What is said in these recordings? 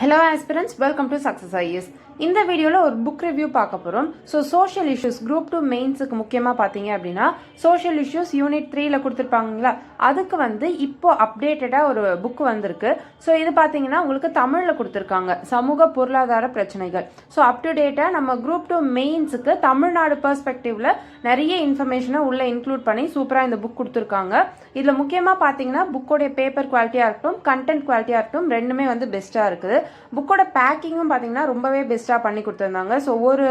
Hello aspirants, welcome to Success IAS. இந்த வீடியோவில் ஒரு புக் ரிவ்யூ பார்க்க போகிறோம். சோஷியல் இஷ்யூஸ் குரூப் 2 மெயின்ஸுக்கு முக்கியமாக பார்த்தீங்க அப்படின்னா சோஷியல் இஷ்யூஸ் யூனிட் 3ல கொடுத்துருப்பாங்களா, அதுக்கு இப்போ அப்டேட்டடாக ஒரு புக் வந்திருக்கு. ஸோ இது பார்த்தீங்கன்னா உங்களுக்கு தமிழில் கொடுத்துருக்காங்க, சமூக பொருளாதார பிரச்சனைகள். ஸோ அப் டு டேட்டாக நம்ம குரூப் 2 மெயின்ஸுக்கு தமிழ்நாடு பெர்ஸ்பெக்டிவில் நிறைய இன்ஃபர்மேஷனை உள்ளே இன்க்ளூட் பண்ணி சூப்பராக இந்த புக் கொடுத்துருக்காங்க. இதில் முக்கியமாக பார்த்தீங்கன்னா புக்கோடைய பேப்பர் குவாலிட்டியாக இருக்கட்டும், கண்டென்ட் குவாலிட்டியாக இருக்கட்டும், ரெண்டுமே பெஸ்ட்டாக இருக்குது. புக்கோட பேக்கிங்கும் பார்த்தீங்கன்னா ரொம்பவே பெஸ்ட்டாக பண்ணி கொடுத்துருந்தாங்க. ஸோ ஒரு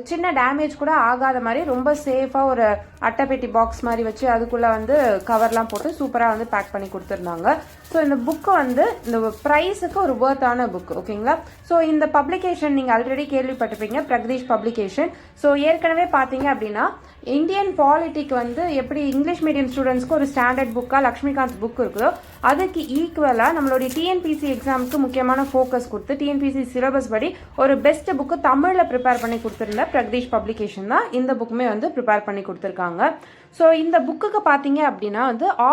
சின்ன டேமேஜ் கூட ஆகாத மாதிரி ரொம்ப சேஃபாக ஒரு அட்டைப்பெட்டி பாக்ஸ் மாதிரி வச்சு அதுக்குள்ளே கவர்லாம் போட்டு சூப்பராக பேக் பண்ணி கொடுத்துருந்தாங்க. ஸோ இந்த புக்கு இந்த ப்ரைஸுக்கு ஒரு வர்த்தான புக், ஓகேங்களா. ஸோ இந்த பப்ளிகேஷன் நீங்கள் ஆல்ரெடி கேள்விப்பட்டிருப்பீங்க, பிரகதீஷ் பப்ளிகேஷன். ஸோ ஏற்கனவே பார்த்தீங்க அப்படின்னா இந்தியன் பாலிட்டிக் எப்படி இங்கிலீஷ் மீடியம் ஸ்டூடெண்ட்ஸ்க்கு ஒரு ஸ்டாண்டர்ட் புக்காக லக்ஷ்மிகாந்த் புக் இருக்குதோ அதுக்கு ஈக்குவலாக நம்மளுடைய டிஎன்பிசி எக்ஸாமுக்கு முக்கியமான ஃபோக்கஸ் கொடுத்து டிஎன்பிசி சிலபஸ் படி ஒரு பெஸ்ட் புக்கு தமிழில் ப்ரிப்பேர் பண்ணி கொடுத்துருந்த பிரகதீஷ் பப்ளிகேஷன் தான் இந்த புக்குமே ப்ரிப்பேர் பண்ணி கொடுத்துருக்காங்க. ஸோ இந்த புக்குக்கு பார்த்தீங்க அப்படின்னா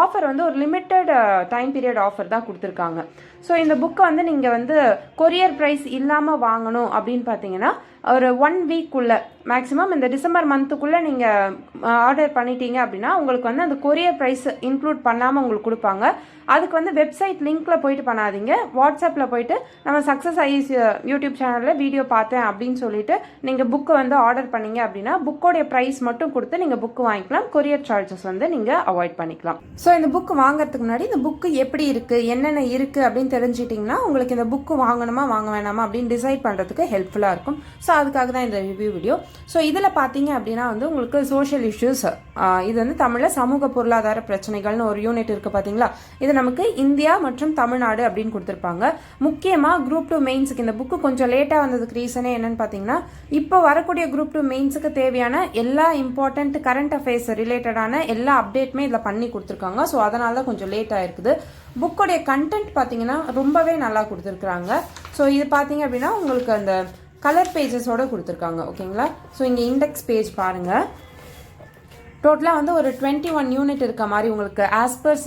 ஆஃபர் ஒரு லிமிட்டட் டைம் பீரியட் ஆஃபர் தான் கொடுத்துருக்காங்க. ஸோ இந்த புக்கை நீங்கள் கொரியர் ப்ரைஸ் இல்லாமல் வாங்கணும் அப்படின்னு பார்த்தீங்கன்னா ஒரு 1 வீக்குள்ளே மேக்ஸிமம் இந்த டிசம்பர் மந்த்துக்குள்ளே நீங்கள் ஆர்டர் பண்ணிட்டீங்க அப்படின்னா உங்களுக்கு அந்த கொரியர் ப்ரைஸ் இன்க்ளூட் பண்ணாமல் உங்களுக்கு கொடுப்பாங்க. அதுக்கு வெப்சைட் லிங்க்கில் போயிட்டு பண்ணாதீங்க, வாட்ஸ்அப்பில் போயிட்டு நம்ம சக்ஸஸ் ஐஎஸ் யூடியூப் சேனலில் வீடியோ பார்த்தேன் அப்படின்னு சொல்லிட்டு நீங்கள் புக்கு ஆர்டர் பண்ணீங்க அப்படின்னா புக்கோடைய ப்ரைஸ் மட்டும் கொடுத்து நீங்கள் புக்கு வாங்கிக்கலாம், கொரியர் சார்ஜஸ் நீங்கள் அவாய்ட் பண்ணிக்கலாம். ஸோ இந்த புக்கு வாங்குறதுக்கு முன்னாடி இந்த புக்கு எப்படி இருக்குது, என்னென்ன இருக்குது அப்படின்னு தெரிஞ்சிட்டிங்கன்னா உங்களுக்கு இந்த புக்கு வாங்கணுமா வாங்க வேணாமா அப்படின்னு டிசைட் பண்ணுறதுக்கு ஹெல்ப்ஃபுல்லாக இருக்கும். ஸோ அதுக்காக தான் இந்த ரிவ்யூ வீடியோ. ஸோ இதில் பார்த்தீங்க அப்படின்னா உங்களுக்கு சோஷியல் இஷ்யூஸ், இது தமிழில் சமூக பொருளாதார பிரச்சனைகள்னு ஒரு யூனிட் இருக்குது பார்த்தீங்களா. இது நமக்கு இந்தியா மற்றும் தமிழ்நாடு அப்படின்னு கொடுத்துருப்பாங்க. முக்கியமாக குரூப் 2 மெயின்ஸுக்கு இந்த புக்கு கொஞ்சம் லேட்டாக வந்ததுக்கு ரீசனே என்னன்னு பார்த்தீங்கன்னா இப்போ வரக்கூடிய குரூப் 2 மெயின்ஸுக்கு தேவையான எல்லா இம்பார்ட்டன்ட் கரண்ட் அஃபேர்ஸ் ரிலேட்டடான எல்லா அப்டேட்டுமே இதில் பண்ணி கொடுத்துருக்காங்க. ஸோ அதனால தான் கொஞ்சம் லேட் ஆயிருக்குது. புக்கோடைய கண்டென்ட் பார்த்தீங்கன்னா ரொம்பவே நல்லா கொடுத்துருக்குறாங்க. ஸோ இது பார்த்தீங்க அப்படின்னா உங்களுக்கு அந்த கலர் பேஜஸோட கொடுத்துருக்காங்க, ஓகேங்களா. ஸோ இங்கே இண்டெக்ஸ் பேஜ் பாருங்கள். டோட்டலாக ஒரு 21 யூனிட் இருக்க மாதிரி உங்களுக்கு ஆஸ் பர்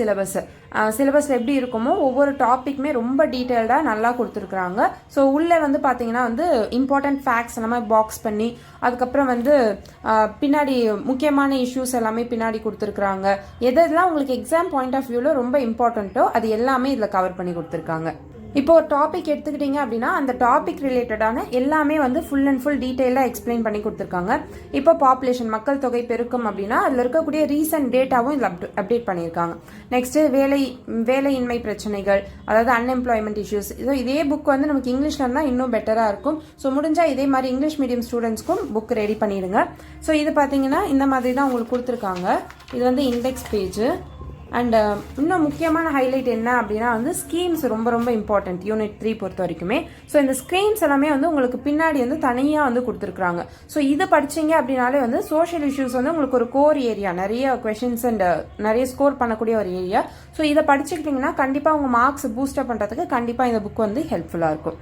சிலபஸ் எப்படி இருக்குமோ ஒவ்வொரு டாப்பிக்குமே ரொம்ப டீட்டெயில்டாக நல்லா கொடுத்துருக்குறாங்க. ஸோ உள்ளே பார்த்தீங்கன்னா இம்பார்ட்டன்ட் ஃபேக்ட்ஸ் எல்லாமே பாக்ஸ் பண்ணி அதுக்கப்புறம் பின்னாடி முக்கியமான இஷ்யூஸ் எல்லாமே பின்னாடி கொடுத்துருக்குறாங்க. எதெல்லாம் உங்களுக்கு எக்ஸாம் பாயிண்ட் ஆஃப் வியூவில் ரொம்ப இம்பார்ட்டண்ட்டோ அது எல்லாமே இதில் கவர் பண்ணி கொடுத்துருக்காங்க. இப்போ ஒரு டாபிக் எடுத்துக்கிட்டீங்க அப்படின்னா அந்த டாபிக் ரிலேட்டடான எல்லாமே ஃபுல் அண்ட் ஃபுல் டீட்டெயிலாக எக்ஸ்பிளைன் பண்ணி கொடுத்துருக்காங்க. இப்போ பாப்புலேஷன் மக்கள் தொகை பெருக்கம் அப்படின்னா அதில் இருக்கக்கூடிய ரீசன்ட் டேட்டாவும் இதில் அப்டேட் பண்ணியிருக்காங்க. நெக்ஸ்ட்டு வேலையின்மை பிரச்சனைகள், அதாவது அன்எம்ப்ளாய்மெண்ட் இஷ்யூஸ். இதே புக் நமக்கு இங்கிலீஷில் இருந்தால் இன்னும் பெட்டராக இருக்கும். ஸோ முடிஞ்சால் இதே மாதிரி இங்கிலீஷ் மீடியம் ஸ்டூடெண்ட்ஸ்க்கும் புக் ரெடி பண்ணிடுங்க. ஸோ இது பார்த்தீங்கன்னா இந்த மாதிரி தான் உங்களுக்கு கொடுத்துருக்காங்க. இது இண்டெக்ஸ் பேஜ். அண்ட் இன்னும் முக்கியமான ஹைலைட் என்ன அப்படின்னா ஸ்கீம்ஸ் ரொம்ப ரொம்ப இம்பார்ட்டன்ட் யூனிட் 3 பொறுத்த வரைக்குமே. ஸோ இந்த ஸ்கீம்ஸ் எல்லாமே உங்களுக்கு பின்னாடி தனியாக கொடுத்துருக்குறாங்க. ஸோ இதை படிச்சிங்க அப்படின்னாலே சோஷியல் இஷ்யூஸ் உங்களுக்கு ஒரு கோர் ஏரியா, நிறைய கொஷின்ஸ் அண்ட் நிறைய ஸ்கோர் பண்ணக்கூடிய ஒரு ஏரியா. ஸோ இதை படிச்சுக்கிட்டிங்கன்னா கண்டிப்பாக உங்கள் மார்க்ஸ் பூஸ்டப் பண்ணுறதுக்கு கண்டிப்பாக இந்த புக் ஹெல்ப்ஃபுல்லாக இருக்கும்.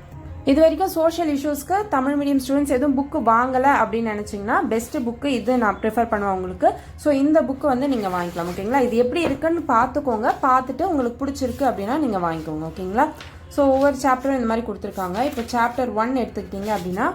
இது வரைக்கும் சோஷியல் இஷ்யூஸ்க்கு தமிழ் மீடியம் ஸ்டூடெண்ட்ஸ் எதுவும் புக்கு வாங்கலை அப்படின்னு நினச்சிங்கன்னா பெஸ்ட் புக்கு இது நான் ப்ரிஃபர் பண்ணுவேன் உங்களுக்கு. ஸோ இந்த புக்கு நீங்கள் வாங்கிக்கலாம், ஓகேங்களா. இது எப்படி இருக்குன்னு பார்த்துக்கோங்க, பார்த்துட்டு உங்களுக்கு பிடிச்சிருக்கு அப்படின்னா நீங்கள் வாங்கிக்கோங்க, ஓகேங்களா. ஸோ ஒவ்வொரு சாப்டரும் இந்த மாதிரி கொடுத்துருக்காங்க. இப்போ சாப்டர் 1 எடுத்துக்கிட்டீங்க அப்படின்னா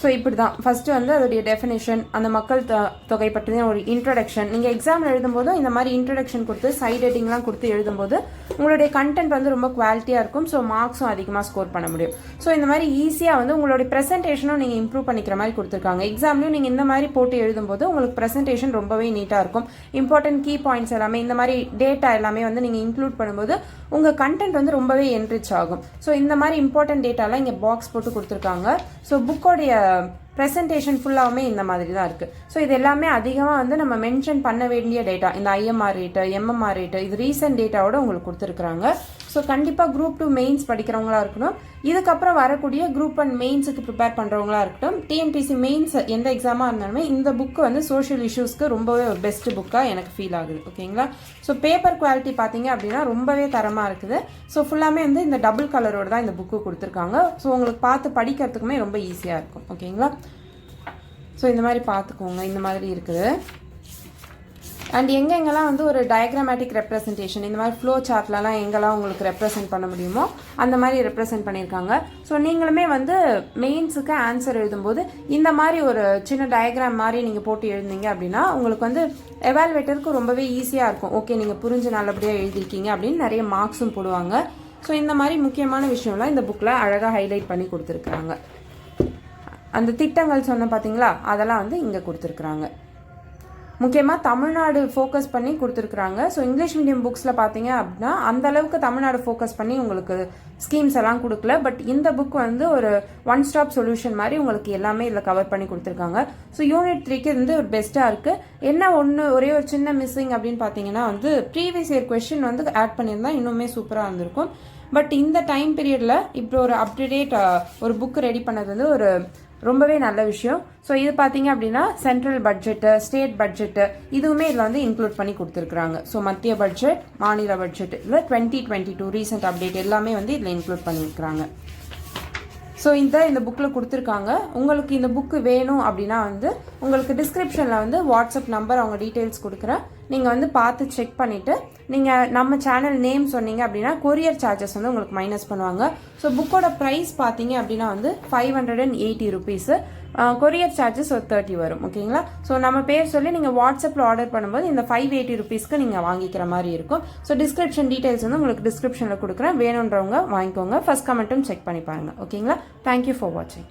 ஸோ இப்படி தான் ஃபஸ்ட்டு அதோடைய டெஃபினேஷன், அந்த மக்கள் தொகை பற்றின ஒரு இன்ட்ரடக்ஷன். நீங்கள் எக்ஸாமில் எழுதும்போது இந்த மாதிரி இன்ட்ரடக்ஷன் கொடுத்து சைட் ஹெட்டிங்லாம் கொடுத்து எழுதும்போது உங்களுடைய கண்டென்ட் ரொம்ப குவாலிட்டியாக இருக்கும். ஸோ மார்க்ஸும் அதிகமாக ஸ்கோர் பண்ண முடியும். ஸோ இந்த மாதிரி ஈஸியாக உங்களுடைய ப்ரெசன்டேஷனும் நீங்கள் இம்ப்ரூவ் பண்ணிக்கிற மாதிரி கொடுத்துருக்காங்க. எக்ஸாம்லையும் நீங்கள் இந்த மாதிரி போட்டு எழுதும்போது உங்களுக்கு ப்ரெசன்டேஷன் ரொம்பவே நீட்டாக இருக்கும். இம்பார்ட்டன்ட் கீ பாயிண்ட்ஸ் எல்லாமே இந்த மாதிரி டேட்டா எல்லாமே நீங்கள் இன்க்ளூட் பண்ணும்போது உங்கள் கண்டென்ட் ரொம்பவே என்ரிச் ஆகும். ஸோ இந்த மாதிரி இம்பார்ட்டன்ட் டேட்டாலாம் இங்கே பாக்ஸ் போட்டு கொடுத்துருக்காங்க. ஸோ புக்கோடைய ப்ரெசன்டேஷன் ஃபுல்லாகவுமே இந்த மாதிரி தான் இருக்குது. ஸோ இது எல்லாமே அதிகமாக நம்ம மென்ஷன் பண்ண வேண்டிய டேட்டா, இந்த ஐஎம்ஆர் ரேட்டு, எம்எம்ஆர் ரேட்டு, இது ரீசன்ட் டேட்டாவோட உங்களுக்கு கொடுத்துருக்குறாங்க. ஸோ கண்டிப்பாக குரூப் 2 மெயின்ஸ் படிக்கிறவங்களா இருக்கணும், இதுக்கப்புறம் வரக்கூடிய குரூப் 1 மெயின்ஸுக்கு ப்ரிப்பேர் பண்ணுறவங்களா இருக்கட்டும், டிஎன்பிசி மெயின்ஸ் எந்த எக்ஸாமாக இருந்தாலுமே இந்த புக்கு சோஷியல் இஷ்யூஸ்க்கு ரொம்பவே ஒரு பெஸ்ட் புக்காக எனக்கு ஃபீல் ஆகுது, ஓகேங்களா. ஸோ பேப்பர் குவாலிட்டி பார்த்தீங்க அப்படின்னா ரொம்பவே தரமாக இருக்குது. ஸோ ஃபுல்லாமே இந்த டபுள் கலரோடு தான் இந்த புக்கு கொடுத்துருக்காங்க. ஸோ உங்களுக்கு பார்த்து படிக்கிறதுக்குமே ரொம்ப ஈஸியாக இருக்கும், ஓகேங்களா. ஸோ இந்த மாதிரி பார்த்துக்கோங்க, இந்த மாதிரி இருக்குது. அண்ட் எங்கெங்கெல்லாம் வந்து ஒரு டயக்ராமேட்டிக் ரெப்ரசன்டேஷன் இந்த மாதிரி ஃப்ளோ சார்ட்லலாம் எங்கெல்லாம் உங்களுக்கு ரெப்ரசென்ட் பண்ண முடியுமோ அந்த மாதிரி ரெப்ரசென்ட் பண்ணியிருக்காங்க. ஸோ நீங்களுமே வந்து மெயின்ஸுக்கு ஆன்சர் எழுதும்போது இந்த மாதிரி ஒரு சின்ன டயக்ராம் மாதிரி நீங்கள் போட்டு எழுதிங்க அப்படின்னா உங்களுக்கு வந்து எவாலுவேட்டருக்கு ரொம்பவே ஈஸியாக இருக்கும். ஓகே, நீங்கள் புரிஞ்சு நல்லபடியாக எழுதிருக்கீங்க அப்படின்னு நிறைய மார்க்ஸும் போடுவாங்க. ஸோ இந்த மாதிரி முக்கியமான விஷயம்லாம் இந்த புக்கில் அழகாக ஹைலைட் பண்ணி கொடுத்துருக்குறாங்க. அந்த திட்டங்கள் சொன்ன பார்த்தீங்களா, அதெல்லாம் வந்து இங்கே கொடுத்துருக்குறாங்க. முக்கியமாக தமிழ்நாடு ஃபோக்கஸ் பண்ணி கொடுத்துருக்குறாங்க. ஸோ இங்கிலீஷ் மீடியம் புக்ஸில் பார்த்தீங்க அப்படின்னா அந்த அளவுக்கு தமிழ்நாடு ஃபோக்கஸ் பண்ணி உங்களுக்கு ஸ்கீம்ஸ் எல்லாம் கொடுக்கல. பட் இந்த புக் வந்து ஒரு ஒன் ஸ்டாப் சொல்யூஷன் மாதிரி உங்களுக்கு எல்லாமே இதில் கவர் பண்ணி கொடுத்துருக்காங்க. ஸோ யூனிட் 3க்கு வந்து ஒரு பெஸ்ட்டாக இருக்குது. என்ன ஒரே ஒரு சின்ன மிஸ்ஸிங் அப்படின்னு பார்த்தீங்கன்னா வந்து ப்ரீவியஸ் இயர் கொஸ்டின் வந்து ஆட் பண்ணியிருந்தா இன்னுமே சூப்பராக இருந்திருக்கும். பட் இந்த டைம் பீரியடில் இப்போ ஒரு அப்டுடேட் ஒரு புக் ரெடி பண்ணது வந்து ஒரு ரொம்பவே நல்ல விஷயம். ஸோ இது பார்த்தீங்க அப்படின்னா சென்ட்ரல் பட்ஜெட்டு, ஸ்டேட் பட்ஜெட்டு இதுவுமே இதில் வந்து இன்க்ளூட் பண்ணி கொடுத்துருக்குறாங்க. ஸோ மத்திய பட்ஜெட், மாநில பட்ஜெட் இல்லை 2022 ரீசெண்ட் அப்டேட் எல்லாமே வந்து இதில் இன்க்ளூட் பண்ணியிருக்கிறாங்க. ஸோ இந்த புக்கில் கொடுத்துருக்காங்க. உங்களுக்கு இந்த புக்கு வேணும் அப்படின்னா வந்து உங்களுக்கு டிஸ்கிரிப்ஷனில் வந்து வாட்ஸ்அப் நம்பர் அவங்க டீட்டெயில்ஸ் கொடுக்குறேன். நீங்கள் வந்து பார்த்து செக் பண்ணிவிட்டு நீங்கள் நம்ம சேனல் நேம் சொன்னீங்க அப்படின்னா கொரியர் சார்ஜஸ் வந்து உங்களுக்கு மைனஸ் பண்ணுவாங்க. ஸோ புக்கோட ப்ரைஸ் பார்த்தீங்க அப்படின்னா வந்து 580 ருபீஸு. கொரியர் சார்ஜஸ் ஒரு 30 வரும். ஓகேங்களா? ஸோ நம்ம பேர் சொல்லி நீங்கள் வாட்ஸ்அப்பில் ஆர்டர் பண்ணும்போது இந்த 580 ருபீஸ்க்கு நீங்கள் வாங்கிக்கிற மாதிரி இருக்கும். ஸோ டிஸ்கிரிப்ஷன் டீட்டெயில்ஸ் வந்து உங்களுக்கு டிஸ்கிரிப்ஷனில் கொடுக்குறேன். வேணுன்றவங்க வாங்கிக்கோங்க. ஃபர்ஸ்ட் கமெண்ட்டும் செக் பண்ணி பாருங்கள். ஓகேங்களா? தேங்க்யூ ஃபார் வாட்சிங்.